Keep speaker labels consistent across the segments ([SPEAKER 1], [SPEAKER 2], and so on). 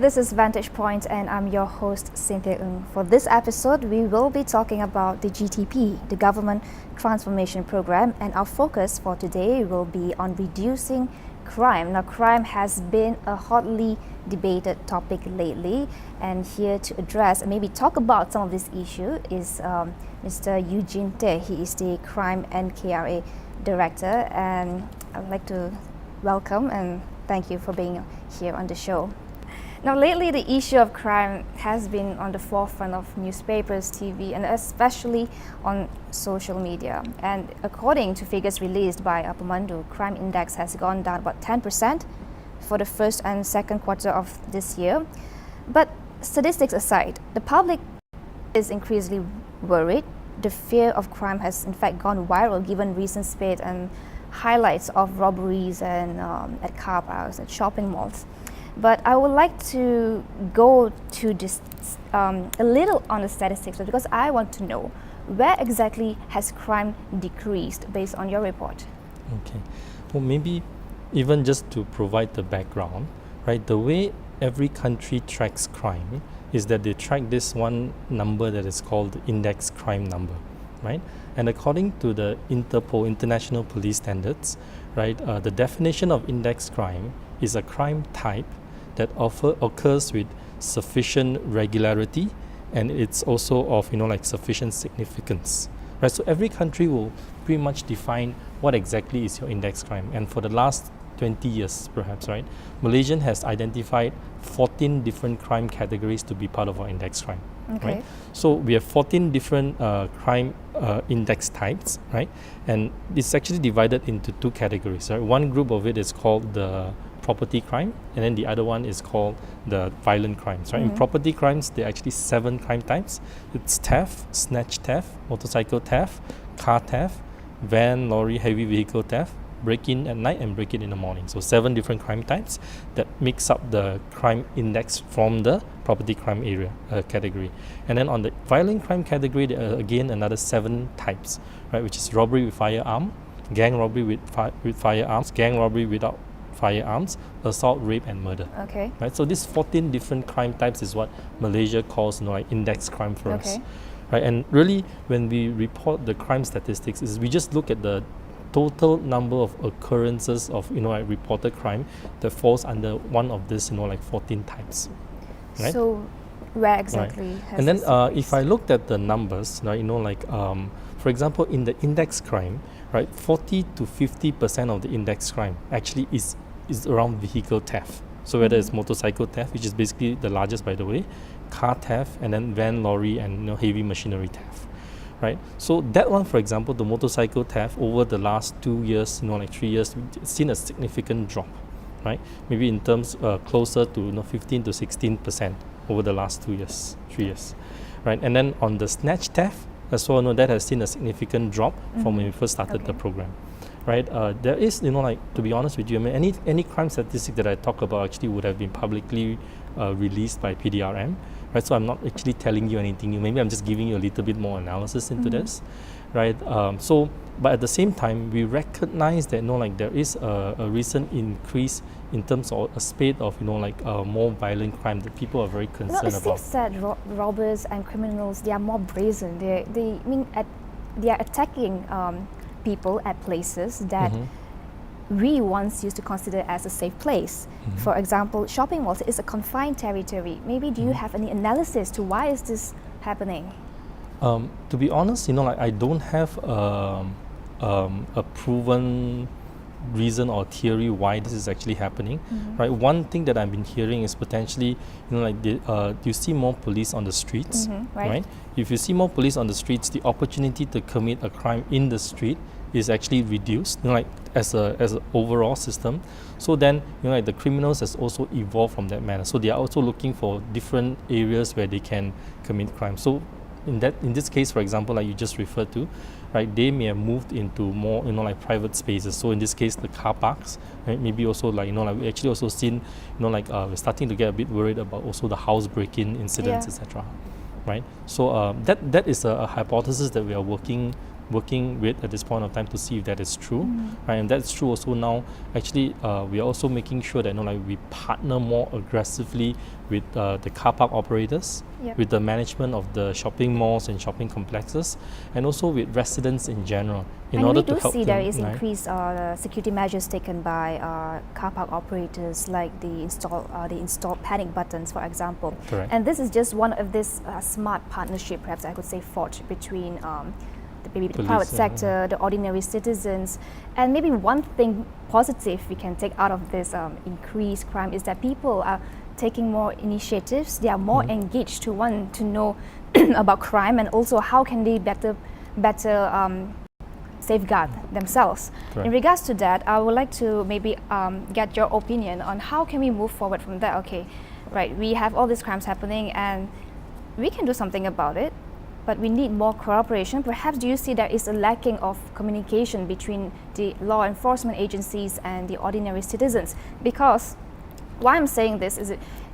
[SPEAKER 1] this is Vantage Point and I'm your host Cynthia Ng. For this episode, we will be talking about the GTP, the Government Transformation Program, and our focus for today will be on reducing crime. Now, crime has been a hotly debated topic lately, and here to address and maybe talk about some of this issue is Mr. Eugene Teh. He is the Crime NKRA Director, and I'd like to welcome and thank you for being here on the show. Now, lately, the issue of crime has been on the forefront of newspapers, TV, and especially on social media. And according to figures released by Pemandu, crime index has gone down about 10% for the first and second quarter of this year. But statistics aside, the public is increasingly worried. The fear of crime has in fact gone viral given recent spate and highlights of robberies and at car parks and shopping malls. But I would like to go to this a little on the statistics because I want to know where exactly has crime decreased based on your report.
[SPEAKER 2] Okay, well, maybe even just to provide the background, right? The way every country tracks crime is that they track this one number that is called the index crime number, right? And according to the Interpol, International Police Standards, right, the definition of index crime is a crime type that occurs with sufficient regularity, and it's also of sufficient significance, right? So every country will pretty much define what exactly is your index crime, and for the last 20 years perhaps, right, Malaysia has identified 14 different crime categories to be part of our index crime.
[SPEAKER 1] Okay.
[SPEAKER 2] Right? So we have 14 different crime index types, right? And it's actually divided into two categories, right? One group of it is called the property crime, and then the other one is called the violent crimes, right? In property crimes, there are actually 7 crime types. It's theft, snatch theft, motorcycle theft, car theft, van, lorry, heavy vehicle theft, break-in at night and break-in in the morning. So 7 different crime types that makes up the crime index from the property crime area category. And then on the violent crime category, there are again another 7 types, right? Which is robbery with firearm, gang robbery with firearms, gang robbery without firearms, assault, rape, and murder.
[SPEAKER 1] Okay.
[SPEAKER 2] Right. So these 14 different crime types is what Malaysia calls index crime for us. Right. And really, when we report the crime statistics, is we just look at the total number of occurrences of reported crime that falls under one of these 14 types. Right?
[SPEAKER 1] So where exactly has
[SPEAKER 2] And then
[SPEAKER 1] this
[SPEAKER 2] if I looked at the numbers, for example, in the index crime, right, 40 to 50% of the index crime actually is around vehicle theft. So whether it's motorcycle theft, which is basically the largest, by the way, car theft, and then van, lorry, and heavy machinery theft. Right, so that one, for example, the motorcycle theft over the last 2 years, 3 years, we've seen a significant drop, right? Maybe in terms closer to 15 to 16% over the last 2 years, 3 years, right? And then on the snatch theft, so that has seen a significant drop from when we first started the program, right? There is, to be honest with you, I mean, any crime statistic that I talk about actually would have been publicly released by PDRM. Right, so I'm not actually telling you anything new. Maybe I'm just giving you a little bit more analysis into this, right? But at the same time, we recognize that there is a recent increase in terms of a spate of more violent crime that people are very concerned
[SPEAKER 1] it
[SPEAKER 2] about.
[SPEAKER 1] seems that robbers and criminals, they are more brazen. They are attacking people at places that we once used to consider as a safe place. For example, shopping malls is a confined territory. Maybe do you have any analysis to why is this happening?
[SPEAKER 2] To be honest, I don't have a proven reason or theory why this is actually happening. Right. One thing that I've been hearing is potentially, you see more police on the streets. Right. If you see more police on the streets, the opportunity to commit a crime in the street is actually reduced, as a overall system. So then, the criminals has also evolved from that manner. So they are also looking for different areas where they can commit crime. So in this case, for example, like you just referred to, right, they may have moved into more, private spaces. So in this case, the car parks, right, maybe also we actually also seen, we're starting to get a bit worried about also the house break-in incidents, etc. Right. So that is a hypothesis that we are working working with at this point of time to see if that is true, right? And that's true also now. Actually, we are also making sure that we partner more aggressively with the car park operators, with the management of the shopping malls and shopping complexes, and also with residents in general, in order to help them.
[SPEAKER 1] And we do see there is increased security measures taken by car park operators, like the installed panic buttons, for example.
[SPEAKER 2] Correct.
[SPEAKER 1] And this is just one of this smart partnership, perhaps I could say, forged between the private sector, the ordinary citizens. And maybe one thing positive we can take out of this increased crime is that people are taking more initiatives. They are more engaged to want to know about crime, and also how can they better safeguard themselves.
[SPEAKER 2] Correct.
[SPEAKER 1] In regards to that, I would like to maybe get your opinion on how can we move forward from there. Okay, right, we have all these crimes happening and we can do something about it, but we need more cooperation. Perhaps do you see there is a lacking of communication between the law enforcement agencies and the ordinary citizens? Because why I'm saying this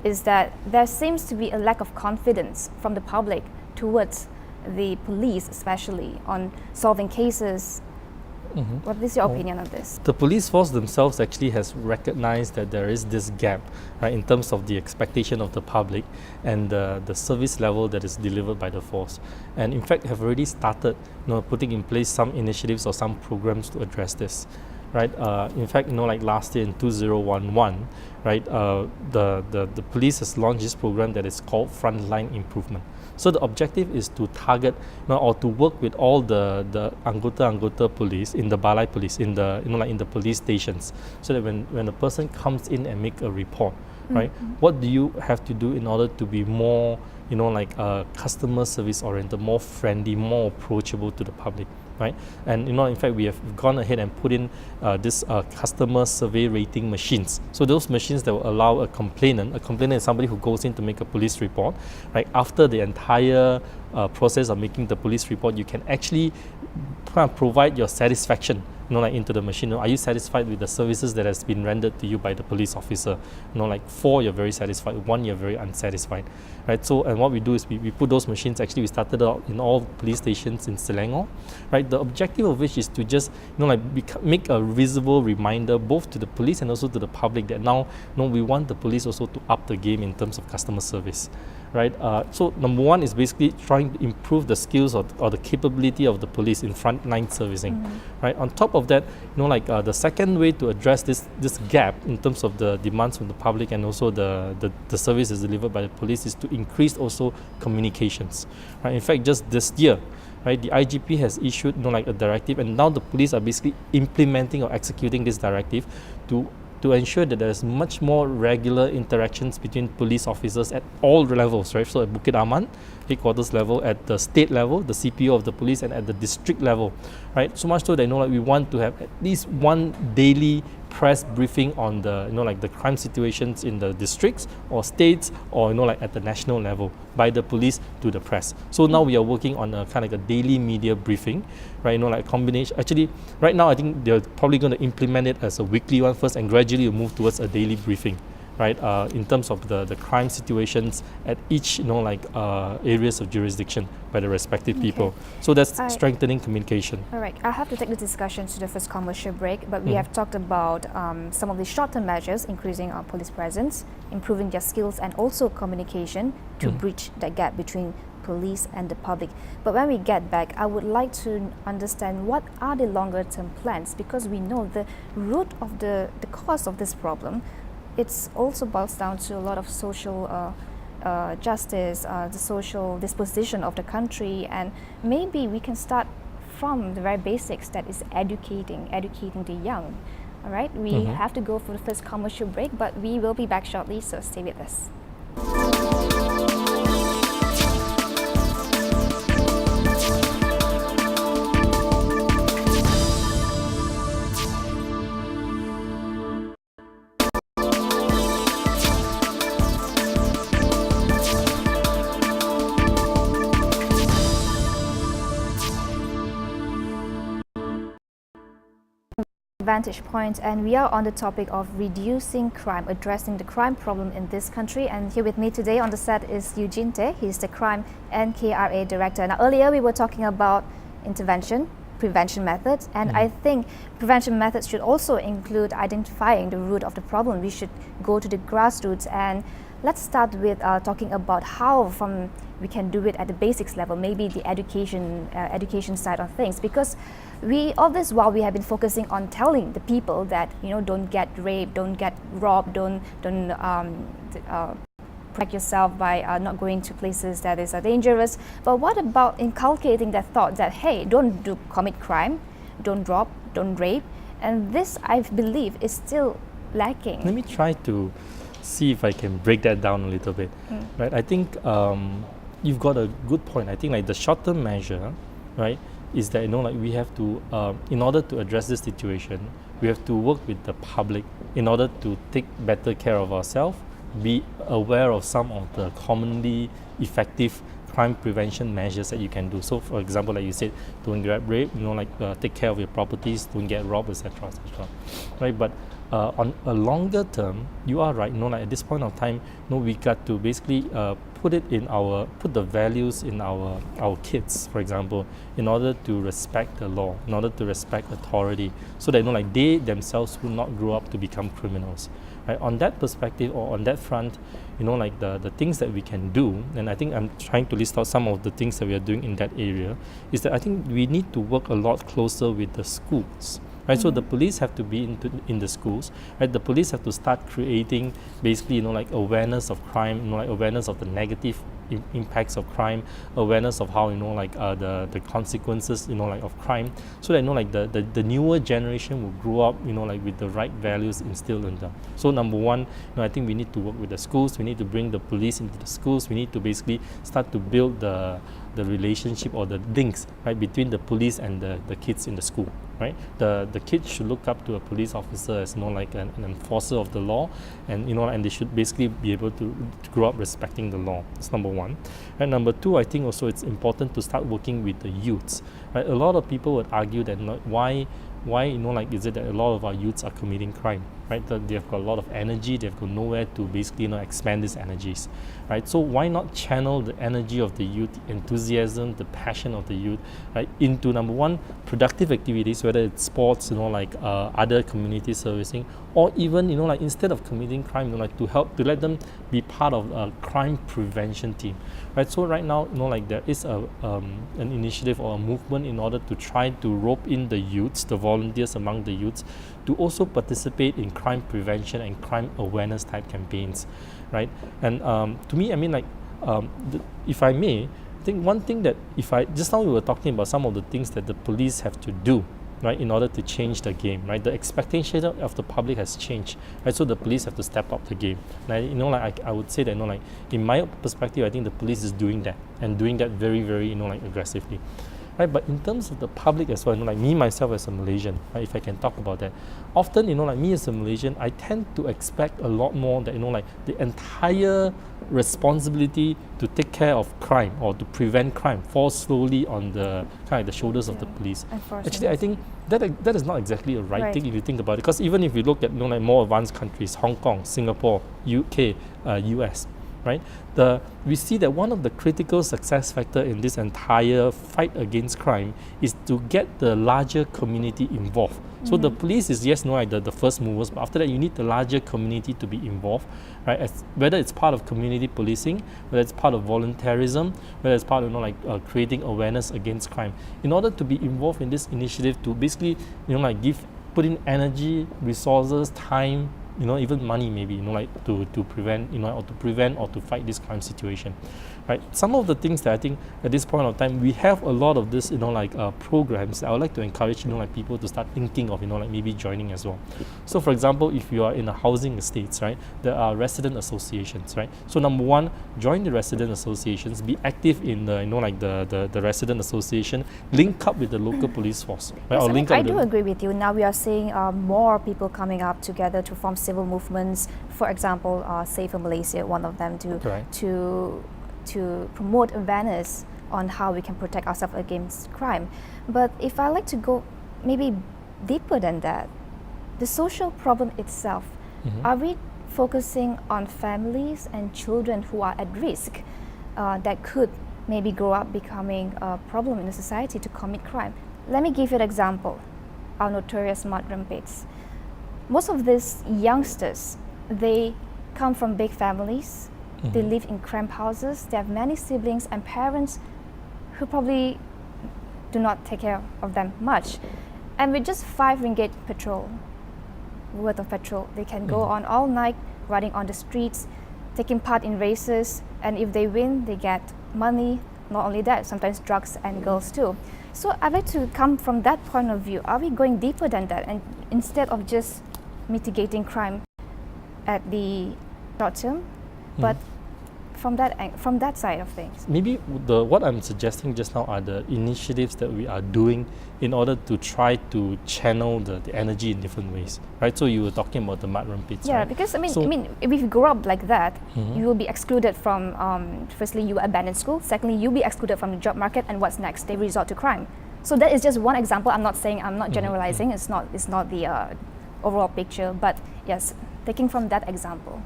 [SPEAKER 1] is that there seems to be a lack of confidence from the public towards the police, especially on solving cases. What is your opinion on this?
[SPEAKER 2] The police force themselves actually has recognized that there is this gap, right, in terms of the expectation of the public and the service level that is delivered by the force, and in fact have already started putting in place some initiatives or some programs to address this. Right. In fact, like last year in 2011, right, the police has launched this program that is called Frontline Improvement. So the objective is to target, or to work with all the anggota police in the balai police, in the in the police stations, so that when a person comes in and make a report, right, what do you have to do in order to be more, customer service oriented, more friendly, more approachable to the public, right? And in fact, we have gone ahead and put in this customer survey rating machines. So those machines that will allow a complainant is somebody who goes in to make a police report, right? After the entire process of making the police report, you can actually provide your satisfaction, into the machine. Are you satisfied with the services that has been rendered to you by the police officer? 4, you're very satisfied. 1, you're very unsatisfied, right? So, and what we do is we put those machines. Actually, we started out in all police stations in Selangor, right? The objective of which is to just, make a visible reminder both to the police and also to the public that now, we want the police also to up the game in terms of customer service. Right. So number one is basically trying to improve the skills or the capability of the police in frontline servicing. Right. On top of that, the second way to address this gap in terms of the demands from the public and also the services delivered by the police is to increase also communications. Right. In fact, just this year, right, the IGP has issued a directive, and now the police are basically implementing or executing this directive to ensure that there's much more regular interactions between police officers at all levels, right? So at Bukit Aman, headquarters level, at the state level, the CPO of the police, and at the district level, right? So much so that we want to have at least one daily press briefing on the the crime situations in the districts or states or at the national level by the police to the press. So now we are working on a kind of a daily media briefing, right? A combination. Actually, right now I think they're probably going to implement it as a weekly one first, and gradually move towards a daily briefing, right? In terms of the crime situations at each areas of jurisdiction by the respective people. So that's strengthening communication.
[SPEAKER 1] All right, I have to take the discussion to the first commercial break, but we have talked about some of the short-term measures, increasing our police presence, improving their skills, and also communication to bridge that gap between police and the public. But when we get back, I would like to understand what are the longer-term plans, because we know the root of the cause of this problem. It's also boils down to a lot of social justice, the social disposition of the country, and maybe we can start from the very basics, that is educating the young. All right, we have to go for the first commercial break, but we will be back shortly, so stay with us. Vantage Point, and we are on the topic of reducing crime, addressing the crime problem in this country. And here with me today on the set is Eugene Teh. He's the Crime NKRA Director. Now, earlier we were talking about intervention, prevention methods, and I think prevention methods should also include identifying the root of the problem. We should go to the grassroots, and let's start with talking about how we can do it at the basics level, maybe the education side of things, because all this while we have been focusing on telling the people that don't get raped, don't get robbed, don't protect yourself by not going to places that is dangerous. But what about inculcating that thought that, hey, don't commit crime, don't rob, don't rape? And this, I believe, is still lacking.
[SPEAKER 2] Let me try to see if I can break that down a little bit. Right? I think you've got a good point. I think like the short-term measure, right, is that we have to, in order to address this situation, we have to work with the public in order to take better care of ourselves, be aware of some of the commonly effective crime prevention measures that you can do. So, for example, like you said, don't get raped, take care of your properties, don't get robbed, etc., etc. Right? But on a longer term, you are right. At this point of time, we got to basically put the values in our kids, for example, in order to respect the law, in order to respect authority, so that they themselves will not grow up to become criminals. Right? On that perspective, or on that front, the things that we can do, and I think I'm trying to list out some of the things that we are doing in that area, is that I think we need to work a lot closer with the schools. Right, so the police have to be in the schools. Right, the police have to start creating basically awareness of crime, awareness of the negative impacts of crime, awareness of how the consequences of crime, so that the newer generation will grow up with the right values instilled in them. So number one, I think we need to work with the schools. We need to bring the police into the schools. We need to basically start to build the relationship or the links, right, between the police and the kids in the school. Right, the kids should look up to a police officer as an enforcer of the law, and and they should basically be able to grow up respecting the law. That's number one. And number two, I think also it's important to start working with the youths. Right, a lot of people would argue that why is it that a lot of our youths are committing crime? Right, that they've got a lot of energy, they've got nowhere to basically expand these energies. Right, so why not channel the energy of the youth, the enthusiasm, the passion of the youth, right, into number one, productive activities, whether it's sports, other community servicing, or even instead of committing crime, to let them be part of a crime prevention team. Right, so right now there is an initiative or a movement in order to try to rope in the youths, the volunteers among the youths, to also participate in crime prevention and crime awareness type campaigns, right? And to me, if I may, I think one thing that just now we were talking about some of the things that the police have to do, right, in order to change the game, right? The expectation of the public has changed, right? So the police have to step up the game. And I would say that in my perspective, I think the police is doing that, and doing that very, very aggressively. Right, but in terms of the public as well, me myself as a Malaysian, right, if I can talk about that, often me as a Malaysian, I tend to expect a lot more that the entire responsibility to take care of crime or to prevent crime falls slowly on the the shoulders of the police. Actually, I think that is not exactly a right thing if you think about it, because even if you look at more advanced countries, Hong Kong, Singapore, UK, US. Right? We see that one of the critical success factor in this entire fight against crime is to get the larger community involved. So the police is the first movers, but after that you need the larger community to be involved, right? Whether it's part of community policing, whether it's part of voluntarism, whether it's part of creating awareness against crime. In order to be involved in this initiative, to basically put in energy, resources, time, even money maybe, to prevent, or to prevent or to fight this crime situation, right? Some of the things that I think at this point of time, we have a lot of this, programs that I would like to encourage, people to start thinking of, maybe joining as well. So for example, if you are in a housing estates, right, there are resident associations, right? So number one, join the resident associations, be active in the the resident association, link up with the local police force, right?
[SPEAKER 1] Yes, I do agree with you. Now we are seeing more people coming up together to form civil movements. For example, Safer Malaysia, one of them, to promote awareness on how we can protect ourselves against crime. But if I like to go maybe deeper than that, the social problem itself, are we focusing on families and children who are at risk that could maybe grow up becoming a problem in the society to commit crime? let me give you an example. Our notorious mudroom pits. Most of these youngsters, they come from big families. They live in cramped houses. They have many siblings and parents who probably do not take care of them much. And with just 5 ringgit petrol, worth of petrol, they can go on all night riding on the streets, taking part in races, and if they win, they get money. Not only that, sometimes drugs and girls too. So I'd like to come from that point of view. Are we going deeper than that, and instead of just mitigating crime at the short term, but from that side of things?
[SPEAKER 2] Maybe what I'm suggesting just now are the initiatives that we are doing in order to try to channel the energy in different ways, right? So you were talking about the mudroom pits,
[SPEAKER 1] Yeah,
[SPEAKER 2] right?
[SPEAKER 1] because I mean, if you grow up like that, you will be excluded from. Firstly, you abandon school. Secondly, you'll be excluded from the job market. And what's next? They resort to crime. So that is just one example. I'm not generalizing. It's not the overall picture. But yes, taking from that example.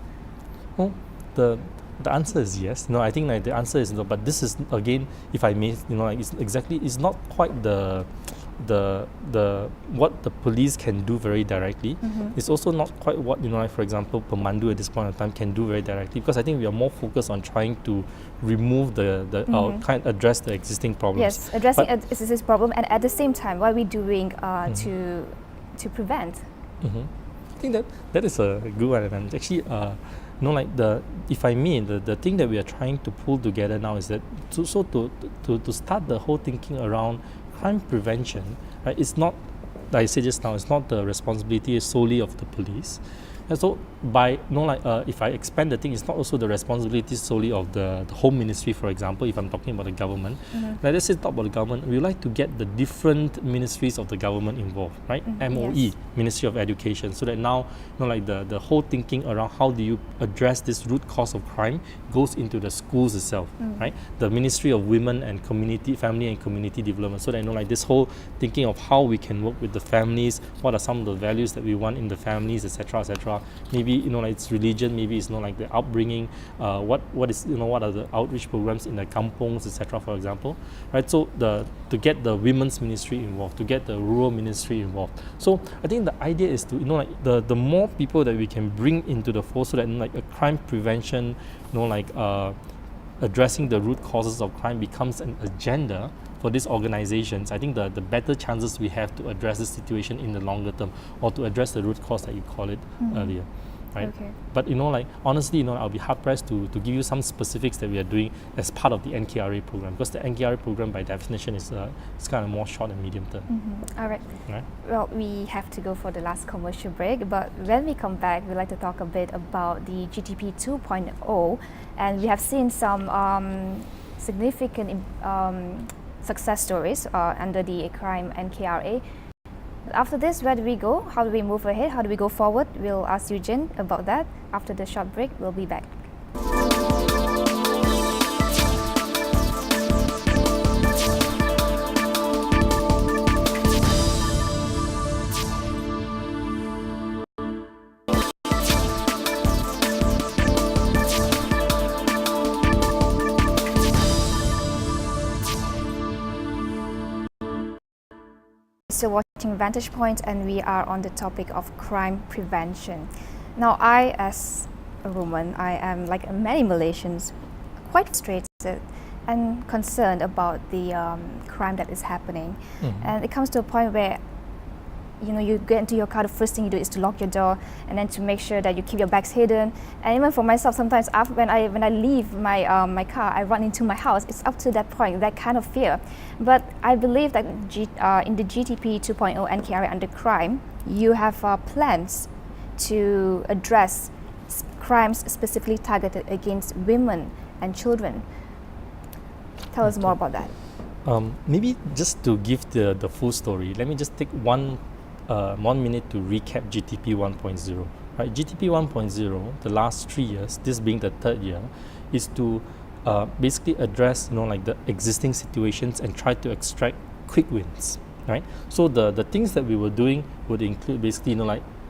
[SPEAKER 2] Well, the answer is yes. No, I think like the answer is no. But this is again, if I may, like it's not quite the what the police can do very directly. It's also not quite what like for example, Pemandu at this point of time can do very directly, because I think we are more focused on trying to remove address the existing problems.
[SPEAKER 1] Yes, addressing this problem, and at the same time, what are we doing to prevent?
[SPEAKER 2] I think that is a good one, and I'm actually if I may, the thing that we are trying to pull together now is that to start the whole thinking around crime prevention, right? It's not, like I said just now, it's not the responsibility solely of the police. And so if I expand the thing, it's not also the responsibility solely of the Home Ministry, for example, if I'm talking about the government. Let's say talk about the government, we would like to get the different ministries of the government involved, right? MOE,
[SPEAKER 1] yes.
[SPEAKER 2] Ministry of Education, so that now the whole thinking around how do you address this root cause of crime goes into the schools itself, right? The Ministry of Women and Family and Community Development, so that this whole thinking of how we can work with the families, what are some of the values that we want in the families, etc., etc. Maybe it's religion, maybe it's like the upbringing, what is what are the outreach programs in the kampongs, etc., for example, right? So to get the women's ministry involved, to get the rural ministry involved. So I think the idea is to the more people that we can bring into the fold, so that a crime prevention, addressing the root causes of crime becomes an agenda for these organizations. I think the better chances we have to address the situation in the longer term, or to address the root cause that you call it earlier, right? Okay. But honestly, I'll be hard pressed to give you some specifics that we are doing as part of the NKRA program, because the NKRA program by definition is it's kind of more short and medium term.
[SPEAKER 1] All right. Well, we have to go for the last commercial break, but when we come back, we'd like to talk a bit about the GTP 2.0, and we have seen some significant success stories under the crime NKRA. After this, where do we go? How do we move ahead? How do we go forward? We'll ask Eugene about that. After the short break, we'll be back. Still watching Vantage Point, and we are on the topic of crime prevention. Now, I, as a woman, I am, like many Malaysians, quite frustrated and concerned about the crime that is happening. And it comes to a point where you get into your car, the first thing you do is to lock your door, and then to make sure that you keep your bags hidden. And even for myself, sometimes after when I leave my my car, I run into my house. It's up to that point, that kind of fear. But I believe that in the GTP 2.0 NKRA under crime, you have plans to address crimes specifically targeted against women and children. Tell us more about that.
[SPEAKER 2] Maybe just to give the full story, let me just take 1 minute to recap GTP 1.0. Right, GTP 1.0, the last 3 years, this being the 3rd year, is to basically address the existing situations and try to extract quick wins. Right, so the things that we were doing would include basically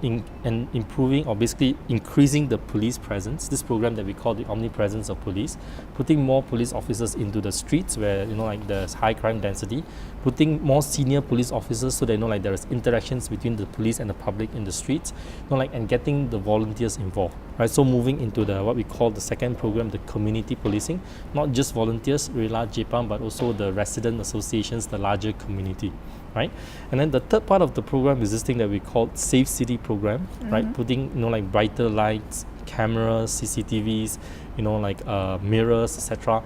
[SPEAKER 2] and improving or basically increasing the police presence. This program that we call the omnipresence of police, putting more police officers into the streets where there's high crime density, putting more senior police officers so they there is interactions between the police and the public in the streets, and getting the volunteers involved, right? So moving into the what we call the second program, the community policing, not just volunteers, Rela, Jepang, but also the resident associations, the larger community, right? And then the third part of the program is this thing that we call Safe City program, right? Putting brighter lights, cameras, CCTVs, mirrors, etc.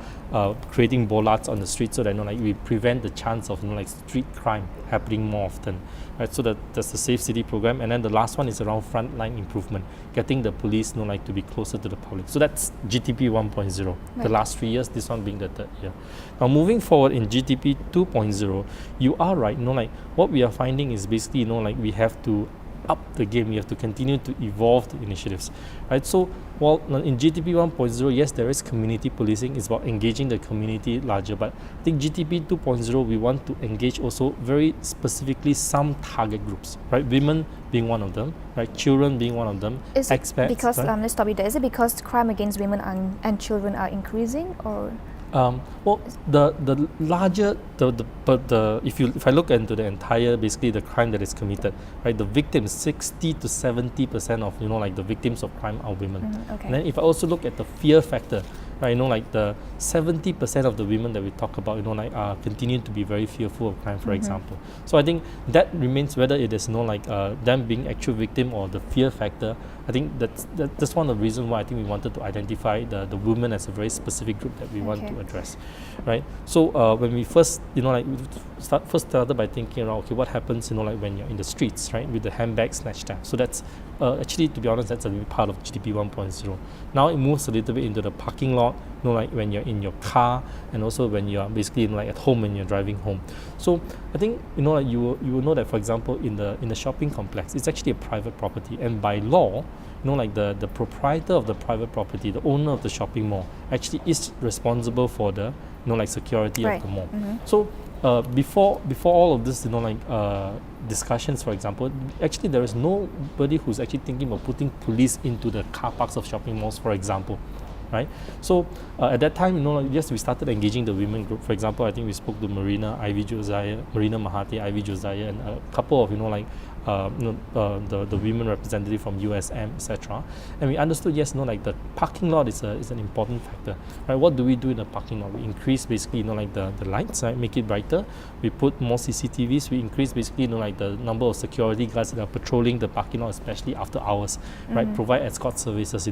[SPEAKER 2] Creating bollards on the street so that we prevent the chance of street crime happening more often, right? So that's the Safe City program. And then the last one is around frontline improvement, getting the police to be closer to the public. So that's GTP 1.0.
[SPEAKER 1] Right.
[SPEAKER 2] The last 3 years, this one being the third year. Now moving forward in GTP 2.0, you are right. What we are finding is basically we have to up the game. We have to continue to evolve the initiatives, right? So while in GTP 1.0, yes, there is community policing. It's about engaging the community larger, but I think GTP 2.0, we want to engage also very specifically some target groups, right? Women being one of them, right? Children being one of them.
[SPEAKER 1] Is it
[SPEAKER 2] expats,
[SPEAKER 1] because
[SPEAKER 2] right?
[SPEAKER 1] let's stop you there. Is it because crime against women and children are increasing, or?
[SPEAKER 2] Well, the larger if I look into the entire basically the crime that is committed, right, the victims, 60 to 70% of the victims of crime are women.
[SPEAKER 1] Okay.
[SPEAKER 2] And then if I also look at the fear factor, right, the 70% of the women that we talk about, continue to be very fearful of crime, for example. So I think that remains, whether it is them being actual victim or the fear factor. I think that's one of the reasons why I think we wanted to identify the women as a very specific group that we want to address, right? So when we first first started by thinking around, okay, what happens when you're in the streets, right, with the handbag snatch theft. So that's actually, to be honest, that's a big part of GTP 1.0. Now it moves a little bit into the parking lot, when you're in your car, and also when you're basically at home when you're driving home. So I think you will know that, for example, in the shopping complex, it's actually a private property, and by law, the proprietor of the private property, the owner of the shopping mall, actually is responsible for the security of the mall. So before all of this discussions, for example, actually there is nobody who's actually thinking of putting police into the car parks of shopping malls, for example, right? So at that time, yes, we started engaging the women group. For example, I think we spoke to Marina Mahati, Ivy Josiah, and a couple of the women representative from USM, etc. And we understood, yes, the parking lot is an important factor, right? What do we do in the parking lot? We increase basically the lights, right? Make it brighter. We put more CCTVs. We increase basically the number of security guards that are patrolling the parking lot, especially after hours, right? Provide escort services,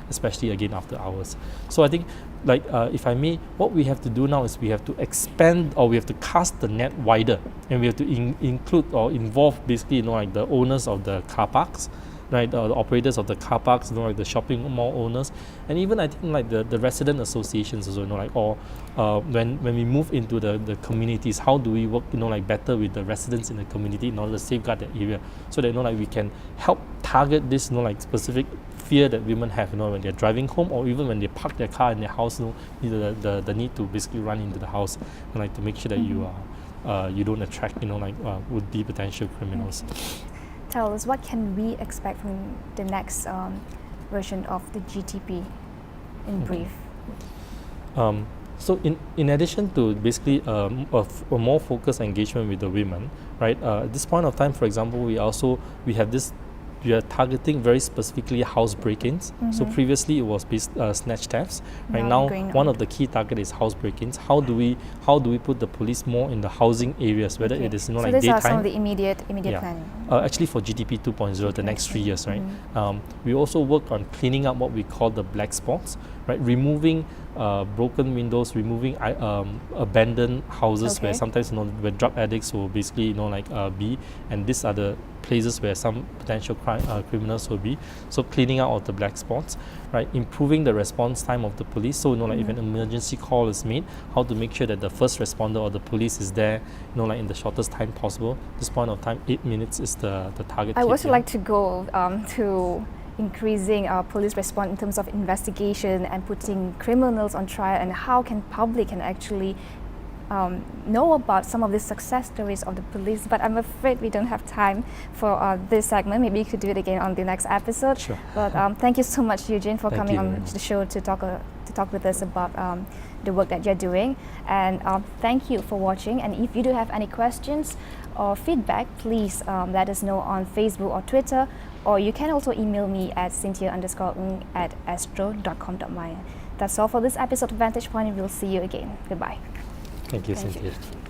[SPEAKER 2] especially again after hours. So I think if I may, what we have to do now is we have to expand, or we have to cast the net wider, and we have to include or involve basically the owners of the car parks, right, the operators of the car parks, the shopping mall owners, and even I think the resident associations also, when we move into the communities, how do we work better with the residents in the community in order to safeguard that area, so that we can help target this specific fear that women have when they're driving home, or even when they park their car in their house, the need to basically run into the house, to make sure that you don't attract would-be potential criminals.
[SPEAKER 1] Tell us, what can we expect from the next version of the GTP in brief?
[SPEAKER 2] So in addition to basically a more focused engagement with the women, right, at this point of time, for example, we are targeting very specifically house break-ins. So previously it was snatch thefts. Right now, one of the key target is house break-ins. How do we put the police more in the housing areas, whether it is
[SPEAKER 1] so
[SPEAKER 2] like
[SPEAKER 1] these
[SPEAKER 2] daytime?
[SPEAKER 1] are some of the immediate planning.
[SPEAKER 2] Actually, for GTP 2.0, the next 3 years, right? We also work on cleaning up what we call the black spots, right? Removing broken windows, removing abandoned houses where sometimes where drug addicts will basically be, and these are the places where some potential criminals will be. So cleaning out of the black spots, right? Improving the response time of the police. So if an emergency call is made, how to make sure that the first responder or the police is there, in the shortest time possible. This point of time, 8 minutes is the target.
[SPEAKER 1] I would also like to go to increasing police response in terms of investigation and putting criminals on trial, and how can public can actually know about some of the success stories of the police, but I'm afraid we don't have time for this segment. Maybe you could do it again on the next episode.
[SPEAKER 2] Sure.
[SPEAKER 1] But thank you so much, Eugene, for
[SPEAKER 2] Thank
[SPEAKER 1] coming
[SPEAKER 2] you very
[SPEAKER 1] on
[SPEAKER 2] much.
[SPEAKER 1] the show to talk with us about the work that you're doing. And thank you for watching. And if you do have any questions or feedback, please let us know on Facebook or Twitter, or you can also email me at cynthia_ng@astro.com.my. That's all for this episode of Vantage Point, and we'll see you again. Goodbye.
[SPEAKER 2] Thank you,
[SPEAKER 1] Thank you.
[SPEAKER 2] Cynthia.